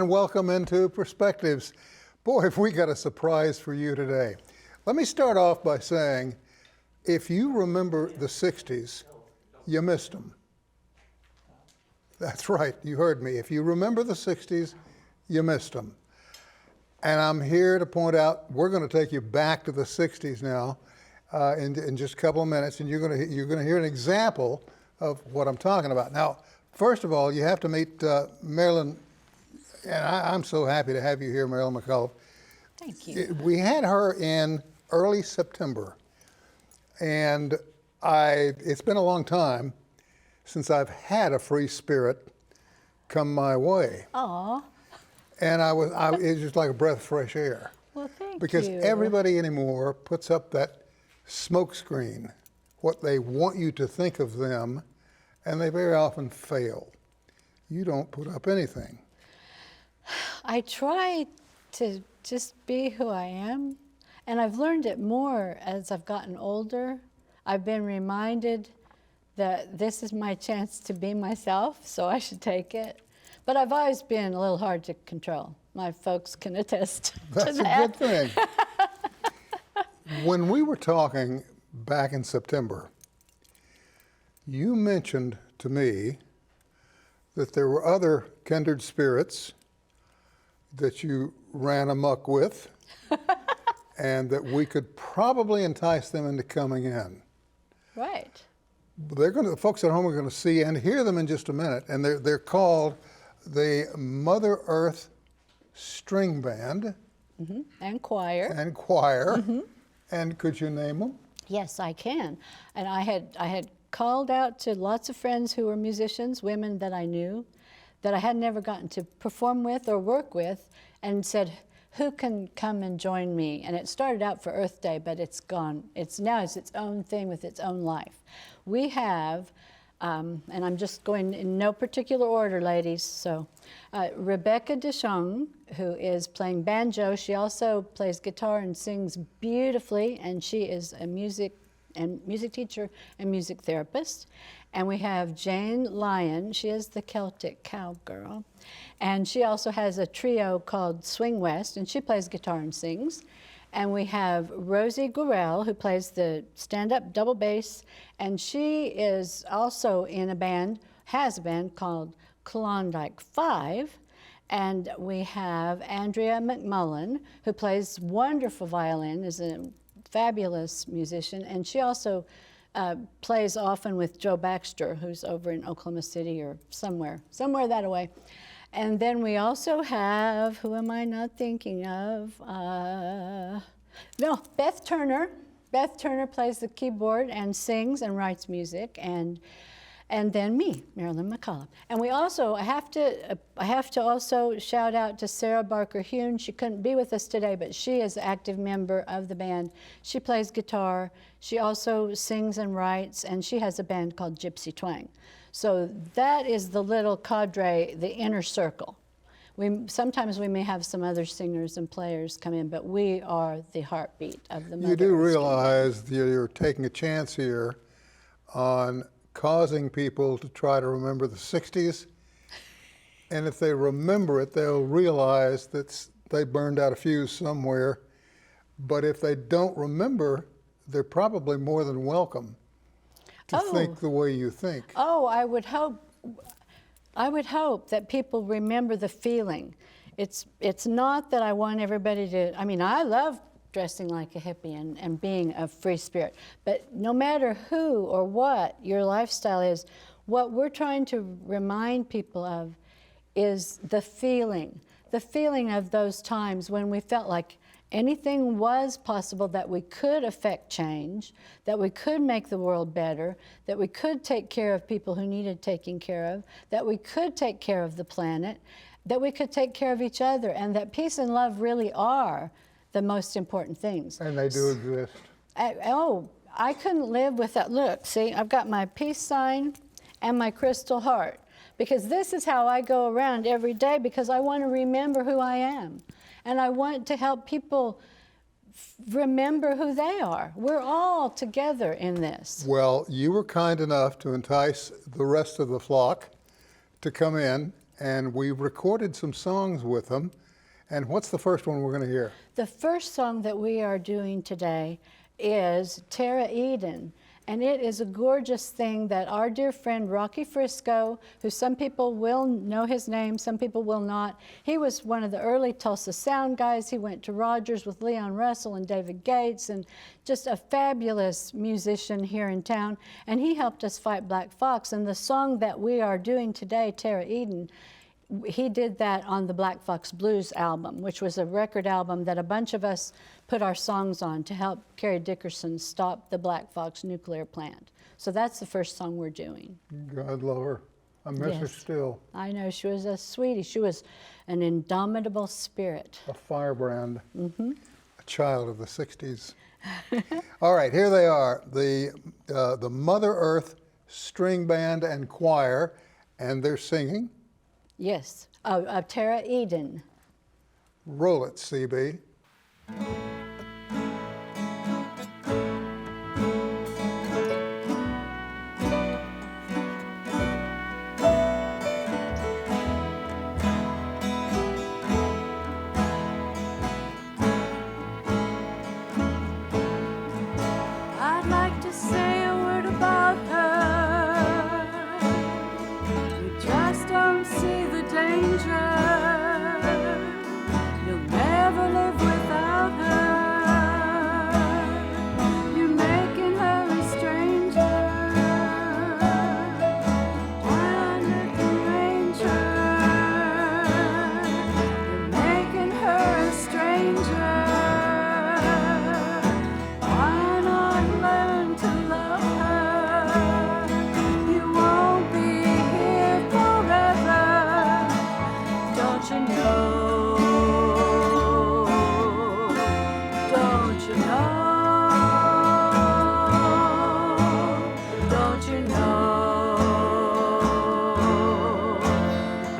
and welcome into Perspectives. Boy, have we got a surprise for you today. Let me start off by saying, if you remember the 60s, you missed them. That's right, you heard me. If you remember the 60s, you missed them. And I'm here to point out, we're going to take you back to the 60s now in just a couple of minutes, and you're going to hear an example of what I'm talking about. Now, first of all, you have to meet Marilyn, and I'm so happy to have you here, Marilyn McCulloch. Thank you. We had her in early September, and it's been a long time since I've had a free spirit come my way. Aw. And it was just like a breath of fresh air. Well, thank Because you. everybody anymore puts up that smoke screen, what they want you to think of them, and they very often fail. You don't put up anything. I try to just be who I am, and I've learned it more as I've gotten older. I've been reminded that this is my chance to be myself, so I should take it. But I've always been a little hard to control. My folks can attest to that. That's a good thing. When we were talking back in September, you mentioned to me that there were other kindred spirits that you ran amok with and that we could probably entice them into coming in. Right. The folks at home are going to see and hear them in just a minute, and they're called the Mother Earth String Band. Mm-hmm. And choir. And choir. Mm-hmm. And could you name them? Yes, I can. And I had called out to lots of friends who were musicians, women that I knew, that I had never gotten to perform with or work with, and said, who can come and join me? And it started out for Earth Day, but it's gone. Now it's its own thing with its own life. We have, and I'm just going in no particular order, ladies, so Rebecca DeShong, who is playing banjo. She also plays guitar and sings beautifully, and she is a music teacher and music therapist. And we have Jane Lyon. She is the Celtic cowgirl. And she also has a trio called Swing West, and she plays guitar and sings. And we have Rosie Gurrell, who plays the stand-up double bass, and she is also in a band, has a band called Klondike 5. And we have Andrea McMullen, who plays wonderful violin, is a fabulous musician, and she also plays often with Joe Baxter, who's over in Oklahoma City or somewhere that away. And then we also have, who am I not thinking of? No, Beth Turner. Beth Turner plays the keyboard and sings and writes music, and then me, Marilyn McCulloch. And we also, I have to also shout out to Sarah Barker-Hune. She couldn't be with us today, but she is an active member of the band. She plays guitar. She also sings and writes, and she has a band called Gypsy Twang. So that is the little cadre, the inner circle. Sometimes we may have some other singers and players come in, but we are the heartbeat of the Mother You do Earth realize that you're taking a chance here on causing people to try to remember the 60s. And if they remember it, they'll realize that they burned out a fuse somewhere. But if they don't remember, they're probably more than welcome to think the way you think. Oh, I would hope that people remember the feeling. It's not that I want everybody to, I mean, I love dressing like a hippie and being a free spirit. But no matter who or what your lifestyle is, what we're trying to remind people of is the feeling of those times when we felt like anything was possible, that we could affect change, that we could make the world better, that we could take care of people who needed taking care of, that we could take care of the planet, that we could take care of each other, and that peace and love really are the most important things. And they do exist. I couldn't live without, look, see, I've got my peace sign and my crystal heart, because this is how I go around every day, because I want to remember who I am. And I want to help people remember who they are. We're all together in this. Well, you were kind enough to entice the rest of the flock to come in and we recorded some songs with them. And what's the first one we're going to hear? The first song that we are doing today is Tara Eden. And it is a gorgeous thing that our dear friend Rocky Frisco, who some people will know his name, some people will not. He was one of the early Tulsa sound guys. He went to Rogers with Leon Russell and David Gates, and just a fabulous musician here in town. And he helped us fight Black Fox. And the song that we are doing today, Tara Eden, he did that on the Black Fox Blues album, which was a record album that a bunch of us put our songs on to help Carrie Dickerson stop the Black Fox nuclear plant. So that's the first song we're doing. God love her. I miss her Yes. still. I know, she was a sweetie. She was an indomitable spirit. A firebrand. A child of the 60s. All right, here they are. The Mother Earth String Band and Choir, and they're singing. Yes, Tara Eden. Roll it, CB. I'd like to say a word about her. You just don't see the danger. You'll never live without her. You're making her a stranger. Under the ranger. You're making her a stranger. Why not learn to love her? You won't be here forever. Don't you know? Don't you know? Don't you know?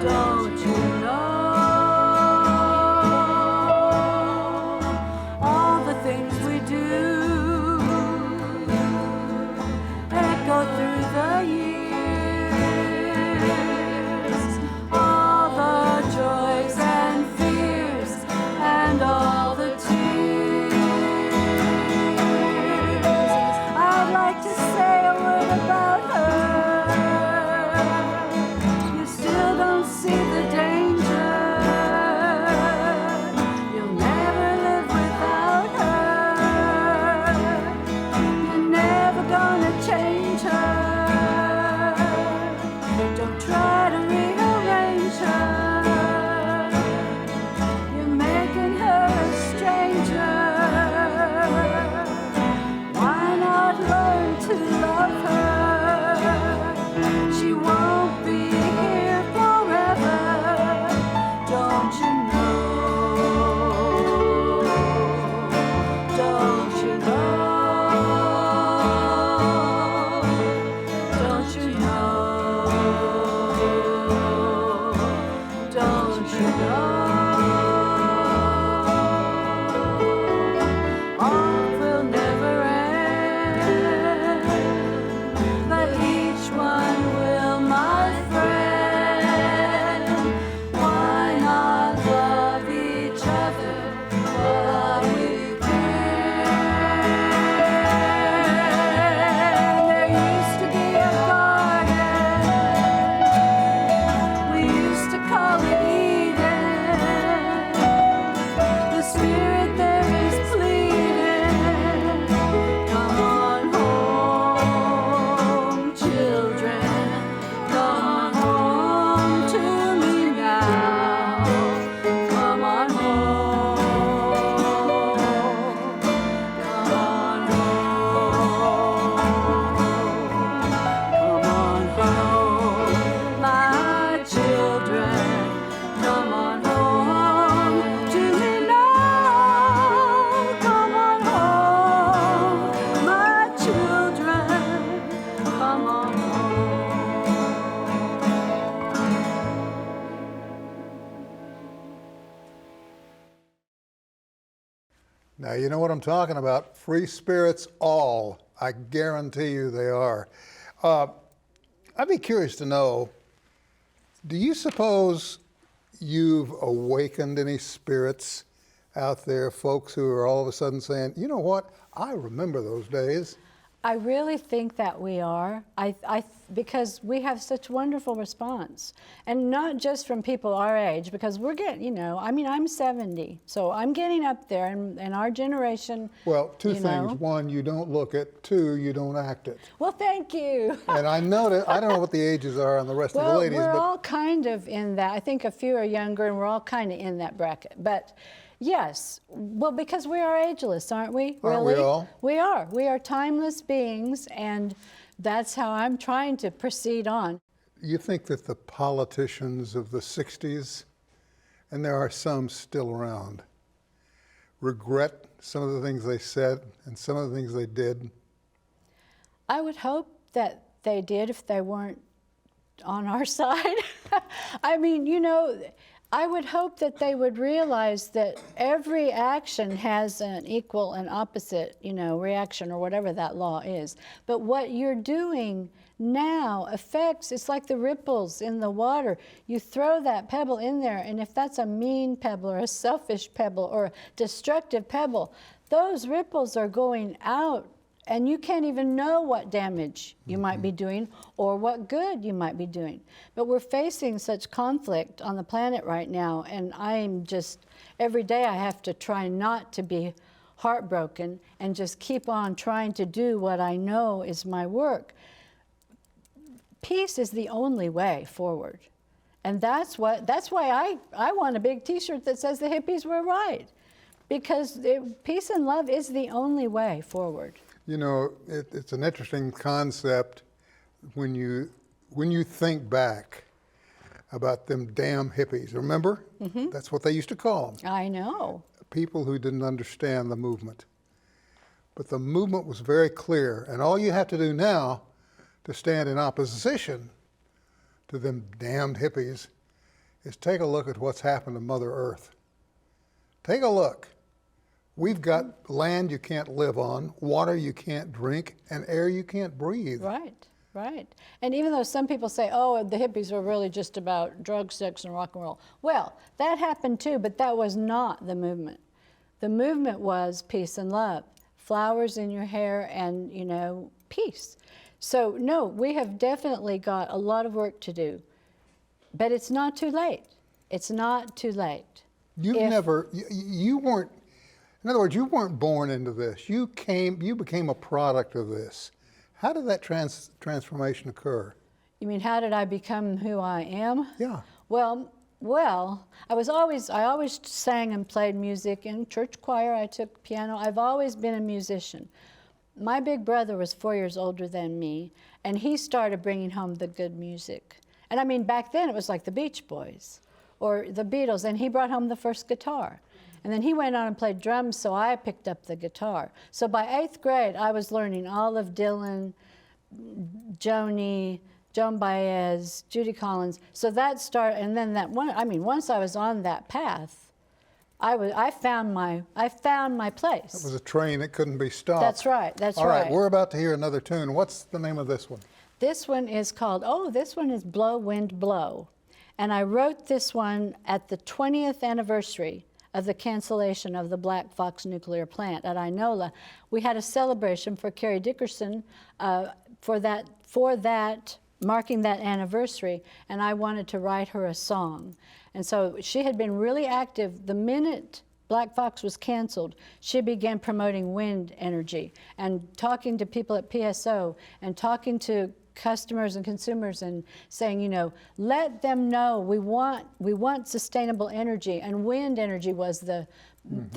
Don't you know? All the things we do echo through the years. All the joys and fears and all the tears. I'd like to say a word about her. You still don't see the danger. You'll never live without her. You're never gonna change her. Don't try to rearrange her. You're making her a stranger. Why not learn to love her? She won't be here forever. Don't you know? Don't you know? Don't you know? Don't you know? All will never end, but each one will, my friend. Why not love each other while we can? There used to be a garden. We used to call it Eden. The spirit there is pleading. Come on home, children. Come on home to me now. Come on home. Come on home. Come on home, my children. Come on home to me now. Come on home, my children. Come on home. Now, you know what I'm talking about. Free spirits all. I guarantee you they are. I'd be curious to know, Do you suppose you've awakened any spirits out there, folks who are all of a sudden saying, you know what, I remember those days? I really think that we are, because we have such wonderful response, and not just from people our age, because we're getting, I mean, I'm 70, so I'm getting up there, and our generation. Well, two things. know. One, you don't look it. Two, you don't act it. Well, thank you. And I know that, I don't know what the ages are on the rest of the Well, ladies, we're but all kind of in that. I think a few are younger, and we're all kind of in that bracket. But yes, well, because we are ageless, aren't we? Aren't we all? We are. We are timeless beings, and that's how I'm trying to proceed on. you think that the politicians of the 60s, and there are some still around, regret some of the things they said and some of the things they did? I would hope that they did if they weren't on our side. I mean, you know, I would hope that they would realize that every action has an equal and opposite, you know, reaction or whatever that law is. But what you're doing now affects, it's like the ripples in the water. You throw that pebble in there, and if that's a mean pebble or a selfish pebble or a destructive pebble, those ripples are going out. And you can't even know what damage you might be doing or what good you might be doing. But we're facing such conflict on the planet right now, and I'm just, every day I have to try not to be heartbroken and just keep on trying to do what I know is my work. Peace is the only way forward. And that's why I want a big t-shirt that says the hippies were right. Because peace and love is the only way forward. You know, it's an interesting concept when you think back about them damn hippies. Remember? Mm-hmm. That's what they used to call them. I know. People who didn't understand the movement. But the movement was very clear, and all you have to do now to stand in opposition to them damned hippies is take a look at what's happened to Mother Earth. Take a look. We've got land you can't live on, water you can't drink, and air you can't breathe. Right, right. And even though some people say, oh, the hippies were really just about drugs, sex, and rock and roll. Well, that happened too, but that was not the movement. The movement was peace and love, flowers in your hair and, you know, peace. So no, we have definitely got a lot of work to do, but it's not too late. It's not too late. You weren't, in other words, you weren't born into this. You became a product of this. How did that transformation occur? You mean, how did I become who I am? Yeah. Well, I always sang and played music in church choir. I took piano. I've always been a musician. My big brother was 4 years older than me, and he started bringing home the good music. And I mean, back then it was like the Beach Boys or the Beatles, and he brought home the first guitar. And then he went on and played drums, so I picked up the guitar. So by 8th grade, I was learning all of Dylan, Joni, Joan Baez, Judy Collins. So that started, and then once I was on that path, I found my place. It was a train that couldn't be stopped. That's right, that's All right. All right, we're about to hear another tune. What's the name of this one? This one is called, this one is Blow, Wind, Blow. And I wrote this one at the 20th anniversary of the cancellation of the Black Fox nuclear plant at Inola. We had a celebration for Carrie Dickerson for that, marking that anniversary, and I wanted to write her a song. And so she had been really active. The minute Black Fox was canceled, she began promoting wind energy and talking to people at PSO and talking to customers and consumers and saying, you know, let them know we want sustainable energy, and wind energy was the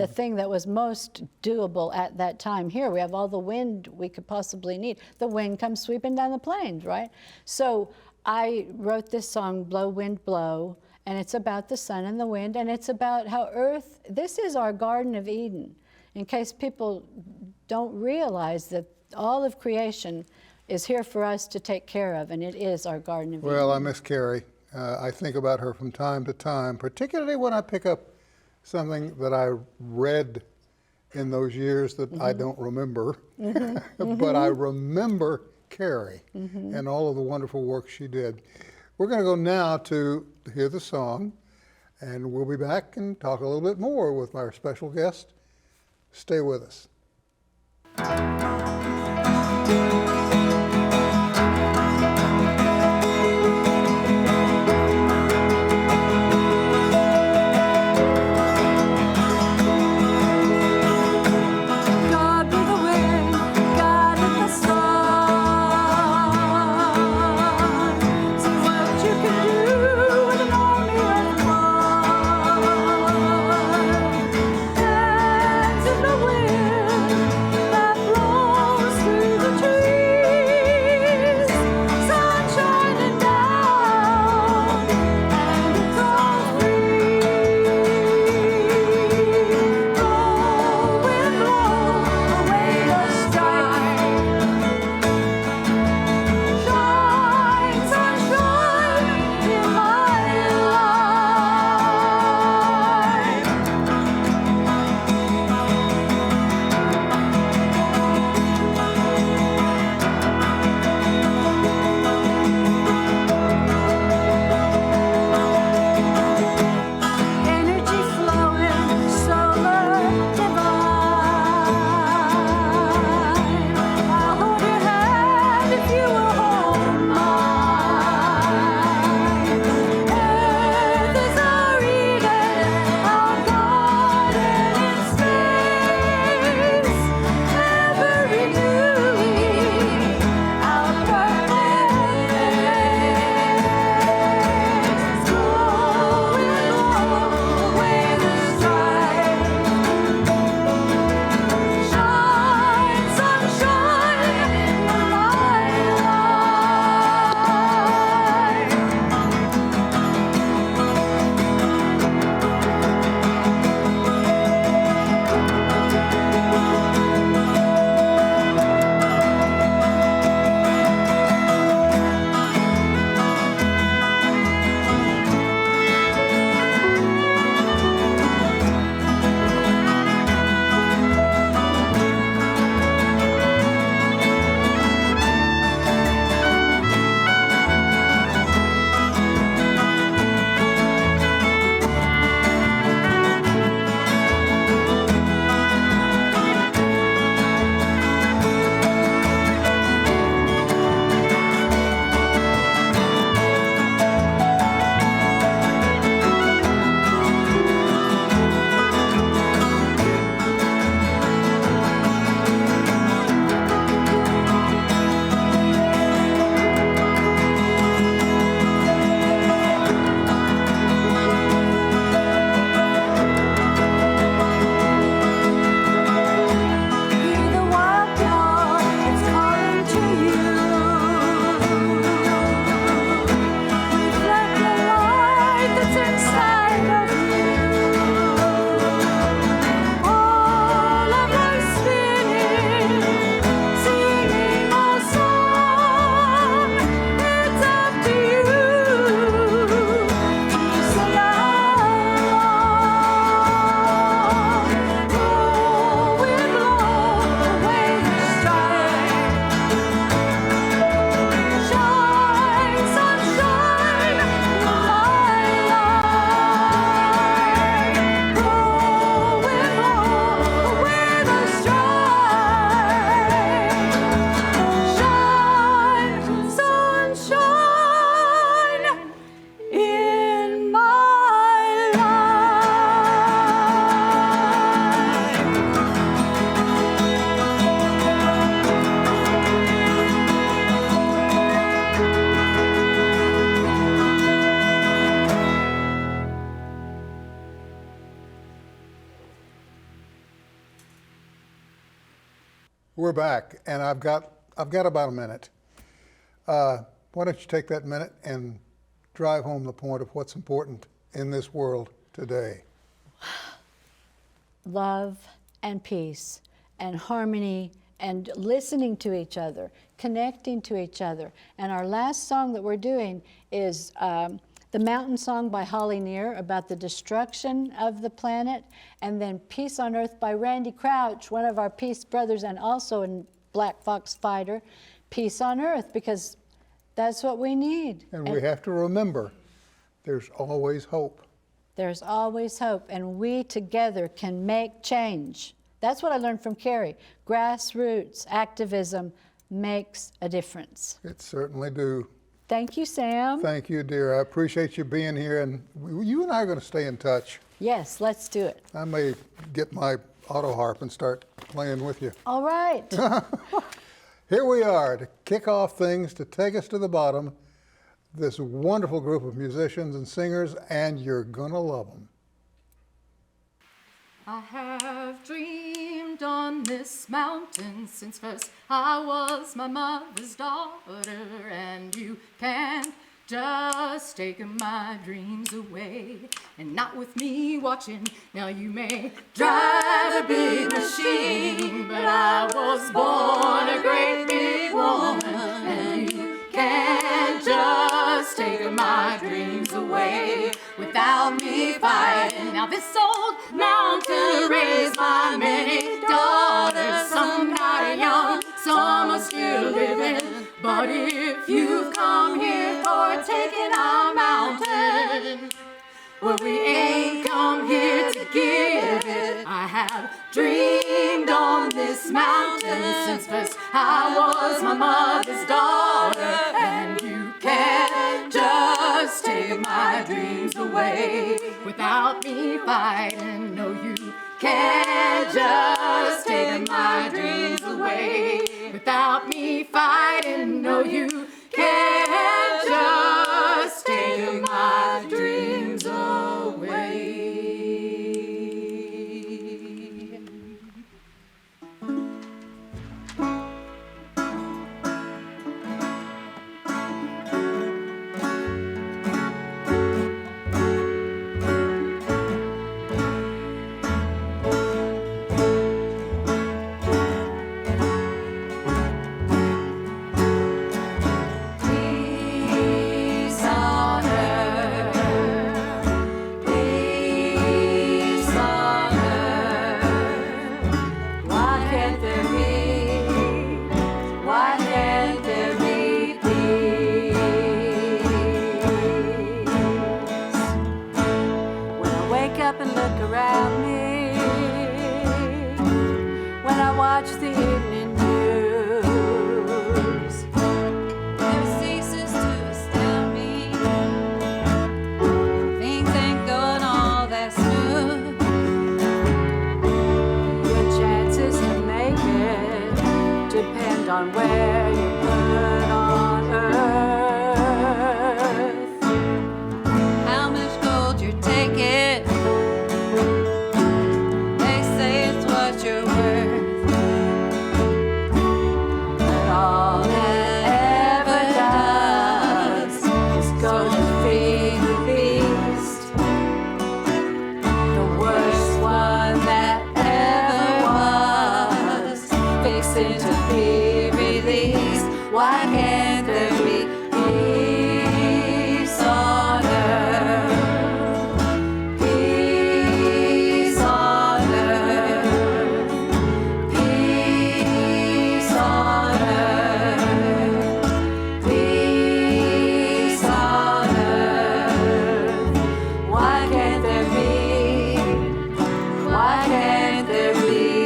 thing that was most doable at that time. Here we have all the wind we could possibly need. The wind comes sweeping down the plains, right? So I wrote this song, Blow, Wind, Blow, and it's about the sun and the wind, and it's about how Earth, this is our Garden of Eden, in case people don't realize that all of creation is here for us to take care of, and it is our Garden of Eden. Well, I miss Carrie. I think about her from time to time, particularly when I pick up something that I read in those years that I don't remember, but I remember Carrie and all of the wonderful work she did. We're going to go now to hear the song, and we'll be back and talk a little bit more with our special guest. Stay with us. God be the wind, God in the storm. See what you can do with an army of one. Hands in the wind that blows through the trees. Sun shining down, and it's all free. Blow, wind, blow away the strife. Shine, sunshine in my life. Energy flowing, solar divine. I'll hold your hand if you will hold mine. Earth is our Eden, our garden in space. Ever renewing our perfect place. Going away the strife. Shine, sunshine in my life. Hear the wild call, it's calling to you. Reflect the light that's inside of you. All of life's spinning, singing a song. It's up to you to sing along. Blow, wind, blow away the strife. Shine, sunshine in my life. Blow, wind, blow away the strife. Shine, sunshine in my life. We're back, and I've got about a minute. Why don't you take that minute and drive home the point of what's important in this world today? Love and peace and harmony and listening to each other, connecting to each other. And our last song that we're doing is the Mountain Song by Holly Near about the destruction of the planet, and then Peace on Earth by Randy Crouch, one of our Peace brothers and also in Black Fox Fighter, Peace on Earth, because That's what we need. And we have to remember, there's always hope. There's always hope, and we together can make change. That's what I learned from Carrie. Grassroots activism makes a difference. It certainly do. Thank you, Sam. Thank you, dear. I appreciate you being here, and you and I are going to stay in touch. Yes, let's do it. I may get my auto harp and start playing with you. All right. Here we are to kick off things, to take us to the bottom. This wonderful group of musicians and singers, and you're gonna love them. I have dreamed on this mountain since first I was my mother's daughter, and you can't just take my dreams away, and not with me watching. Now you may drive a big machine, but I was born a great big woman, and you can't just take my dreams away without me fighting. Now this old mountain raised my many daughters. Some died young, some are still living. But if you've come here for taking our mountain, well, we ain't come here to give it. I have dreamed on this mountain since first I was my mother's daughter, and you can't just take my dreams away without me fighting. No, you can't just take my dreams away without me fighting. No, you can't just take my dreams away. On where you put on earth, how much gold you're taking. They say it's what you're worth, but all that ever does is go to feed the beast, the worst one that ever was, fixing to be. Why can't there be peace on earth? Peace on earth. Peace on earth. Peace on earth. Why can't there be? Why can't there be peace?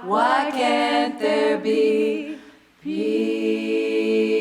Why can't there be peace?